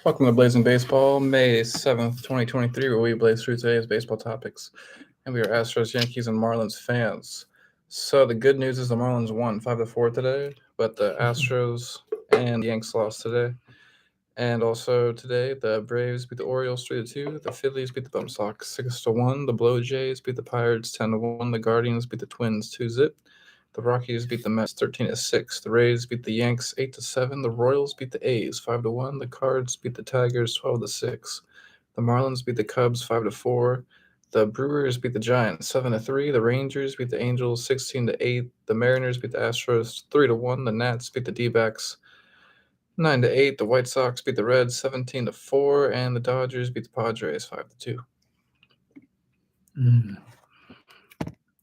Welcome to Blazing Baseball, May 7th, 2023, where we blaze through today's baseball topics. And we are Astros, Yankees, and Marlins fans. So the good news is the Marlins won 5-4 today, but the Astros and the Yanks lost today. And also today, the Braves beat the Orioles 3-2, the Phillies beat the Bum Sox 6-1, the Blue Jays beat the Pirates 10-1, the Guardians beat the Twins 2-0. The Rockies beat the Mets 13-6. The Rays beat the Yanks 8-7. The Royals beat the A's 5-1. The Cards beat the Tigers 12-6. The Marlins beat the Cubs 5-4. The Brewers beat the Giants 7-3. The Rangers beat the Angels 16-8. The Mariners beat the Astros 3-1. The Nats beat the D-backs 9-8. The White Sox beat the Reds 17-4, and the Dodgers beat the Padres 5-2.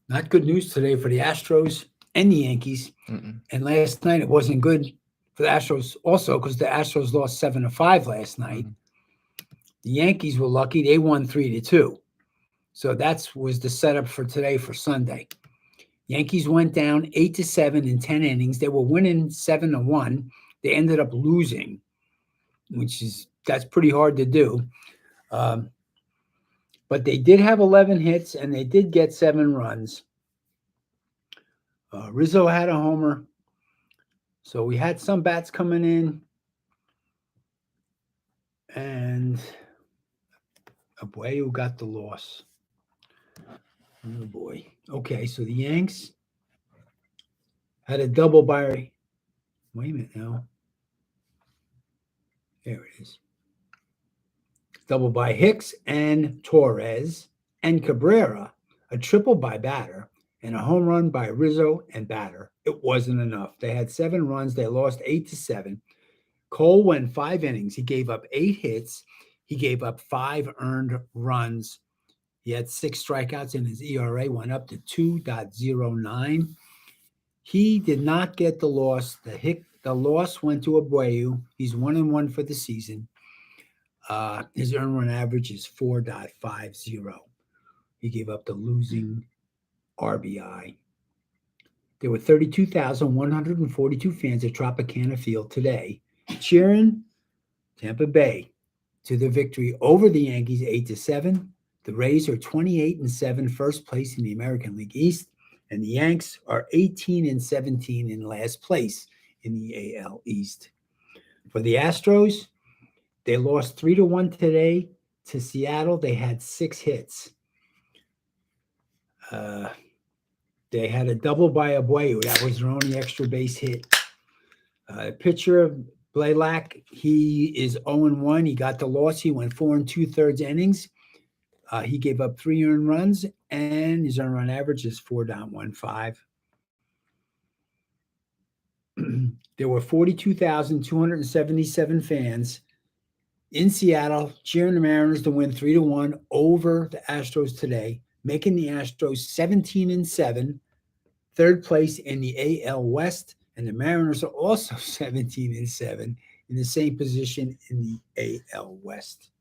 Not good news today for the Astros and the Yankees. And last night it wasn't good for the Astros also because the Astros lost 7-5 last night. The Yankees were lucky. They won 3-2. So that was the setup for today for Sunday. Yankees went down 8-7 in 10 innings. They were winning 7-1. They ended up losing, that's pretty hard to do. But they did have 11 hits, and they did get 7 runs. Rizzo had a homer. So we had some bats coming in. And Abreu got the loss. Oh, boy. Okay, so the Yanks had a double by... Wait a minute now. There it is. Double by Hicks and Torres and Cabrera, a triple by Batter, and a home run by Rizzo and Batter. It wasn't enough. They had 7 runs. They lost 8-7. Cole went 5 innings. He gave up 8 hits. He gave up 5 earned runs. He had 6 strikeouts, and his ERA went up to 2.09. He did not get the loss. The loss went to Abreu. He's 1-1 for the season. His earned run average is 4.50. He gave up the losing RBI. There were 32,142 fans at Tropicana Field today cheering Tampa Bay to the victory over the Yankees 8-7. The Rays are 28-7, first place in the American League East, and the Yanks are 18-17 in last place in the AL East. For the Astros, they lost 3-1 today to Seattle. They had 6 hits. They had a double by Abreu. That was their only extra base hit. Pitcher Blaylock, he is 0-1. He got the loss. He went 4 2/3 innings. He gave up 3 earned runs, and his earned run average is 4.15. There were 42,277 fans in Seattle cheering the Mariners to win 3-1 over the Astros today, making the Astros 17-7, third place in the AL West, and the Mariners are also 17-7 in the same position in the AL West.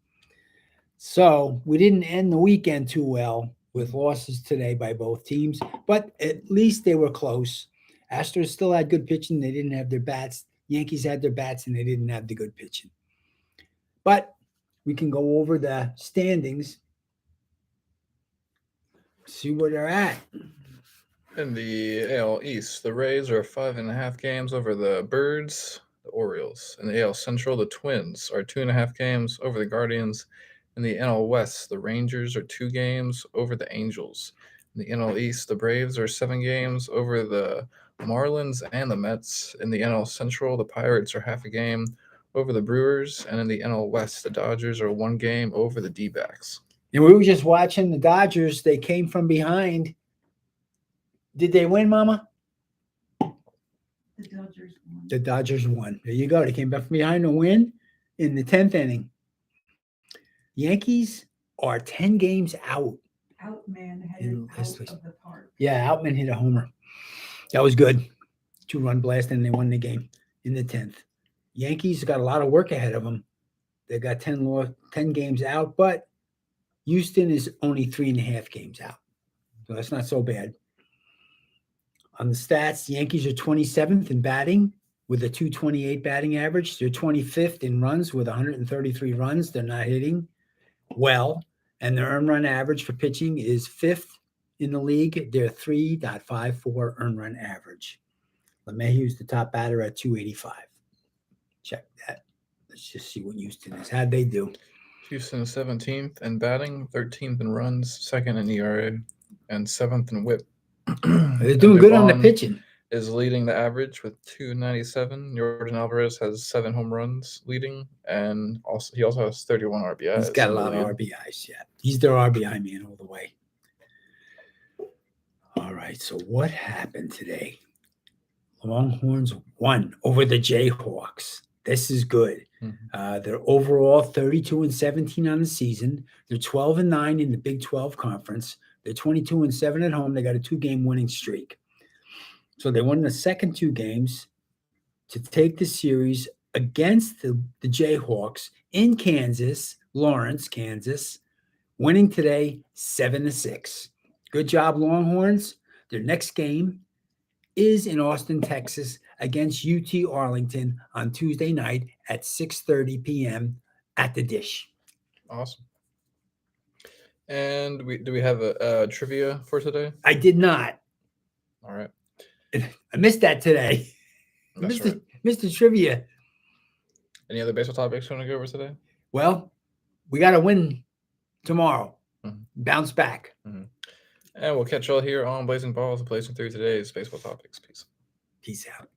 So we didn't end the weekend too well with losses today by both teams, but at least they were close. Astros still had good pitching. They didn't have their bats. Yankees had their bats, and they didn't have the good pitching. But we can go over the standings, see where they're at. In the AL East, the Rays are 5.5 games over the Birds, the Orioles. In the AL Central, the Twins are 2.5 games over the Guardians. In the NL West, the Rangers are 2 games over the Angels. In the NL East, the Braves are 7 games over the Marlins and the Mets. In the NL Central, the Pirates are half a game over the Brewers. And in the NL West, the Dodgers are 1 game over the D-backs. And we were just watching the Dodgers. They came from behind. Did they win, Mama? The Dodgers won. The Dodgers won. There you go. They came back from behind to win in the 10th inning. Yankees are 10 games out. Outman had it out of the park. Yeah, Outman hit a homer. That was good. 2-run blast, and they won the game in the 10th. Yankees got a lot of work ahead of them. They got 10 games out, but Houston is only 3.5 games out. So that's not so bad. On the stats, the Yankees are 27th in batting. with a 228 batting average. They're 25th in runs with 133 runs. They're not hitting well. And their earned run average for pitching is 5th in the league. They're 3.54 earned run average. LeMahieu's the top batter at 285. Check that. Let's just see what Houston is. How'd they do? Houston is 17th in batting, 13th in runs, 2nd in ERA, and 7th in WHIP. They're doing good on the Dubon pitching. is leading the average with 297. Jordan Alvarez has 7 home runs leading, and he also has 31 RBIs. He's got a lot of RBIs. Yeah, he's their RBI man all the way. All right. So what happened today? Longhorns won over the Jayhawks. This is good. They're overall 32-17 on the season. They're 12-9 in the Big 12 conference. They're 22-7 at home. They got a 2-game winning streak. So they won the second 2 games to take the series against the Jayhawks in Kansas, Lawrence, Kansas, winning today 7-6. Good job, Longhorns. Their next game is in Austin, Texas, against UT Arlington on Tuesday night at 6:30 p.m. at the Dish. Awesome. And do we have a trivia for today? I did not. All right. I missed that today. That's right. Mr. Trivia. Any other baseball topics you want to go over today? Well, we got to win tomorrow. Mhm. Bounce back. And we'll catch y'all here on Blazing Balls, blazing through today's baseball topics. Peace. Peace out.